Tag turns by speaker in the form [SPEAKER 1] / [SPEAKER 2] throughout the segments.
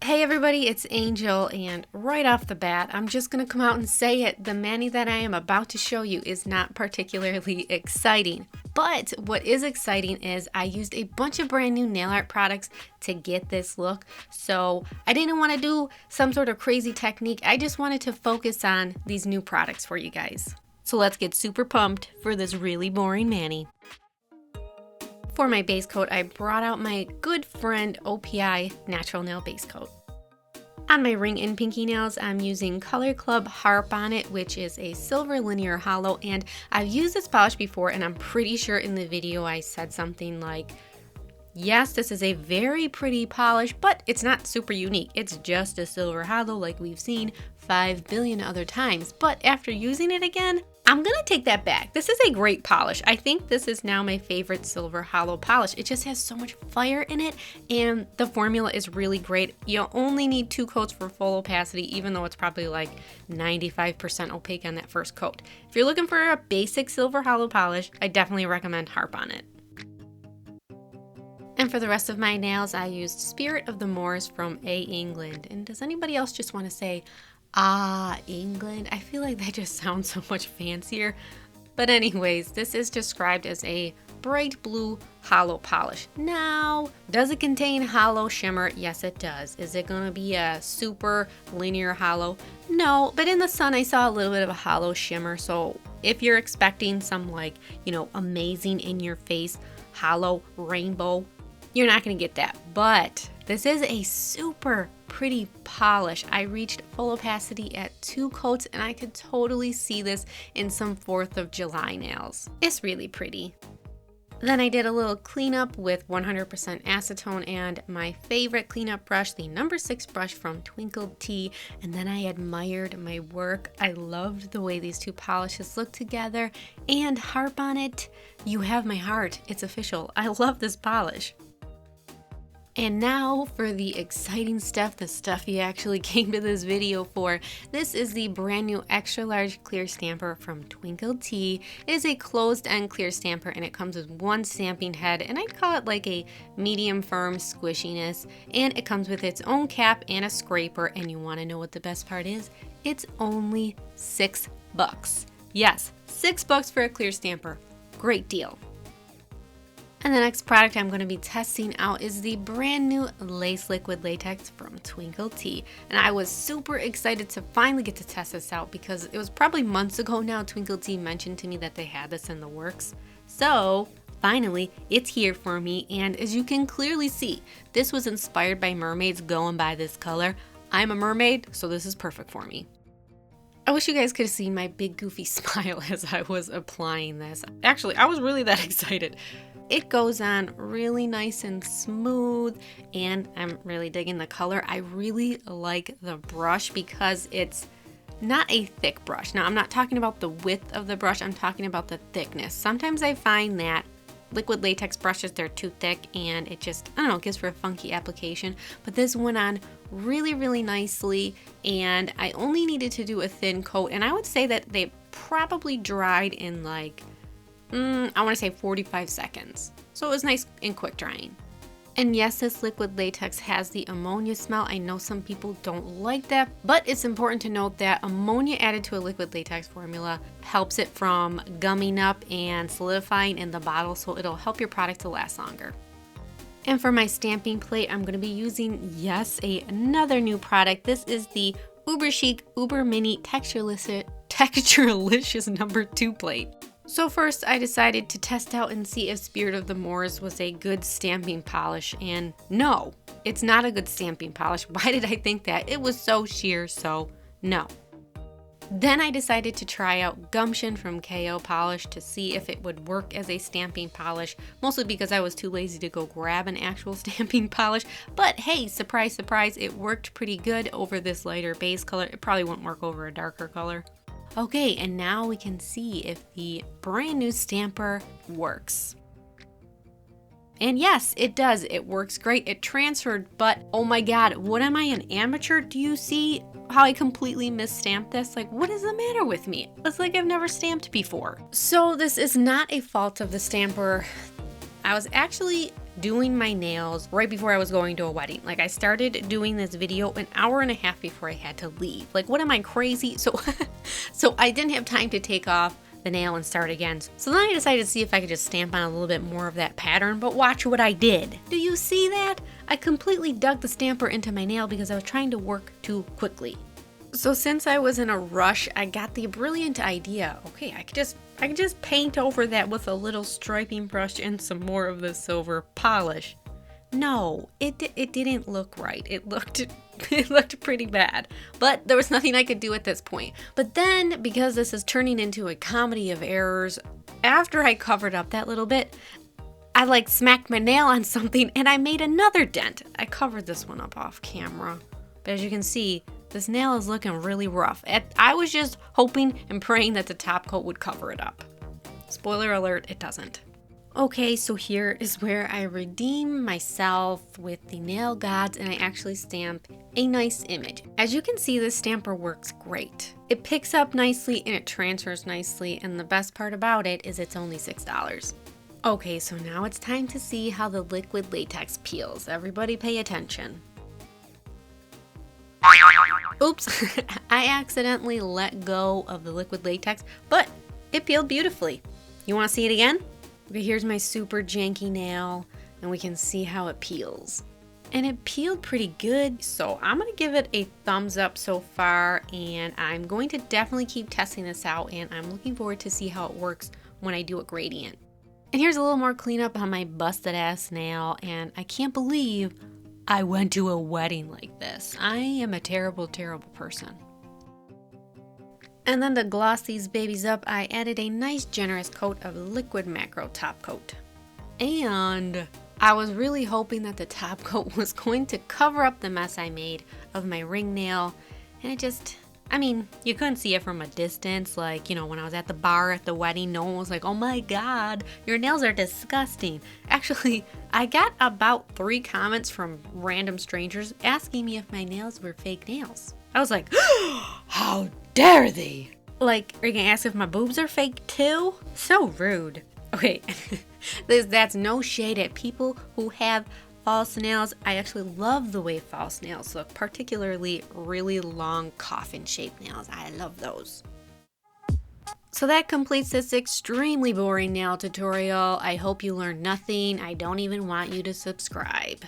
[SPEAKER 1] Hey everybody, it's Angel, and right off the bat, I'm just gonna come out and say it. The mani that I am about to show you is not particularly exciting. But what is exciting is I used a bunch of brand new nail art products to get this look. So I didn't want to do some sort of crazy technique. I just wanted to focus on these new products for you guys. So let's get super pumped for this really boring mani. For my base coat, I brought out my good friend OPI Natural Nail Base Coat. On my ring and pinky nails, I'm using Color Club Harp on it, which is a silver linear hollow, and I've used this polish before, and I'm pretty sure in the video I said something like, yes, this is a very pretty polish, but it's not super unique. It's just a silver hollow like we've seen 5 billion other times. But after using it again, I'm gonna take that back. This is a great polish. I think this is now my favorite silver hollow polish. It just has so much fire in it, and the formula is really great. You only need 2 coats for full opacity, even though it's probably like 95% opaque on that first coat. If you're looking for a basic silver hollow polish, I definitely recommend Harp on it. And for the rest of my nails, I used Spirit of the Moors from A. England. And does anybody else just want to say, ah, England? I feel like that just sounds so much fancier. But anyways, this is described as a bright blue hollow polish. Now, does it contain hollow shimmer? Yes, it does. Is it going to be a super linear hollow? No, but in the sun I saw a little bit of a hollow shimmer. So if you're expecting some amazing in your face hollow rainbow, you're not going to get that. But this is a super pretty polish. I reached full opacity at 2 coats, and I could totally see this in some 4th of July nails. It's really pretty. Then I did a little cleanup with 100% acetone and my favorite cleanup brush, the number 6 brush from Twinkle, and then I admired my work. I loved the way these 2 polishes look together, and Harp on it. You have my heart. It's official. I love this polish. And now for the exciting stuff, the stuff you actually came to this video for. This is the brand new extra large clear stamper from Twinkle. It is a closed end clear stamper, and it comes with 1 stamping head, and I'd call it like a medium firm squishiness. And it comes with its own cap and a scraper, and you want to know what the best part is? It's only $6. Yes, $6 for a clear stamper. Great deal. And the next product I'm going to be testing out is the brand new Lace Liquid Latex from Twinkle. And I was super excited to finally get to test this out because it was probably months ago now Twinkle mentioned to me that they had this in the works. So finally, it's here for me, and as you can clearly see, this was inspired by mermaids going by this color. I'm a mermaid, so this is perfect for me. I wish you guys could have seen my big goofy smile as I was applying this. Actually, I was really that excited. It goes on really nice and smooth, and I'm really digging the color. I really like the brush because it's not a thick brush. Now, I'm not talking about the width of the brush, I'm talking about the thickness. Sometimes I find that liquid latex brushes, they're too thick, and it just, I don't know, gives for a funky application. But this went on really, really nicely, and I only needed to do a thin coat, and I would say that they probably dried in like, I want to say 45 seconds. So it was nice and quick drying. And yes, this liquid latex has the ammonia smell. I know some people don't like that, but it's important to note that ammonia added to a liquid latex formula helps it from gumming up and solidifying in the bottle, so it'll help your product to last longer. And for my stamping plate, I'm going to be using, yes, another new product. This is the Uber Chic Uber Mini Texturelicious number 2 plate. So first I decided to test out and see if Spirit of the Moors was a good stamping polish, and no, it's not a good stamping polish. Why did I think that? It was so sheer, so no. Then I decided to try out Gumption from KO Polish to see if it would work as a stamping polish, mostly because I was too lazy to go grab an actual stamping polish. But hey, surprise, surprise, it worked pretty good over this lighter base color. It probably wouldn't work over a darker color. Okay, and now we can see if the brand new stamper works. And yes, it does. It works great. It transferred, but oh my god, what am I, an amateur? Do you see how I completely misstamped this? Like, what is the matter with me? It's like I've never stamped before. So this is not a fault of the stamper. I was actually doing my nails right before I was going to a wedding. Like, I started doing this video an hour and a half before I had to leave. Like, what am I, crazy? So I didn't have time to take off the nail and start again. So then I decided to see if I could just stamp on a little bit more of that pattern, but watch what I did. Do you see that? I completely dug the stamper into my nail because I was trying to work too quickly. So since I was in a rush, I got the brilliant idea, okay, I could just paint over that with a little striping brush and some more of the silver polish. No, it didn't look right. It looked pretty bad, but there was nothing I could do at this point. But then, because this is turning into a comedy of errors, after I covered up that little bit, I like smacked my nail on something and I made another dent. I covered this one up off camera, but as you can see, this nail is looking really rough. I was just hoping and praying that the top coat would cover it up. Spoiler alert, it doesn't. Okay, so here is where I redeem myself with the nail gods and I actually stamp a nice image. As you can see, this stamper works great. It picks up nicely and it transfers nicely, and the best part about it is it's only $6. Okay, so now it's time to see how the liquid latex peels. Everybody pay attention. Oops, I accidentally let go of the liquid latex, but it peeled beautifully. You want to see it again? Okay, here's my super janky nail, and we can see how it peels. And it peeled pretty good, so I'm going to give it a thumbs up so far, and I'm going to definitely keep testing this out, and I'm looking forward to see how it works when I do a gradient. And here's a little more cleanup on my busted ass nail, and I can't believe I went to a wedding like this. I am a terrible, terrible person. And then to gloss these babies up, I added a nice generous coat of liquid macro top coat. And I was really hoping that the top coat was going to cover up the mess I made of my ring nail. And it just, I mean, you couldn't see it from a distance. Like, you know, when I was at the bar at the wedding, no one was like, oh my God, your nails are disgusting. Actually, I got about 3 comments from random strangers asking me if my nails were fake nails. I was like, how dare they? Like, are you gonna ask if my boobs are fake too? So rude. Okay, that's no shade at people who have false nails. I actually love the way false nails look, particularly really long coffin-shaped nails. I love those. So that completes this extremely boring nail tutorial. I hope you learned nothing. I don't even want you to subscribe.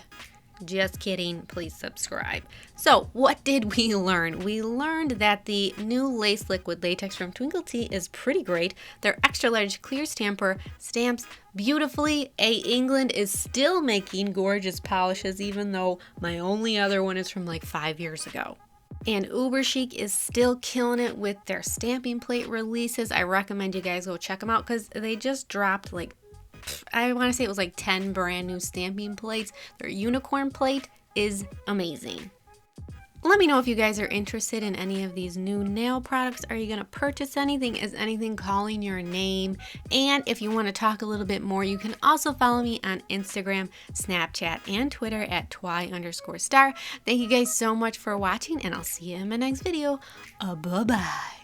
[SPEAKER 1] Just kidding, please subscribe. So what did we learn? We learned that the new lace liquid latex from Twinkle is pretty great. Their extra large clear stamper stamps beautifully. A England is still making gorgeous polishes, even though my only other one is from like 5 years ago. And Uber Chic is still killing it with their stamping plate releases. I recommend you guys go check them out because they just dropped like, I want to say it was like 10 brand new stamping plates. Their unicorn plate is amazing. Let me know if you guys are interested in any of these new nail products. Are you going to purchase anything? Is anything calling your name? And if you want to talk a little bit more, you can also follow me on Instagram, Snapchat, and Twitter at twy_star. Thank you guys so much for watching, and I'll see you in my next video. Bye-bye.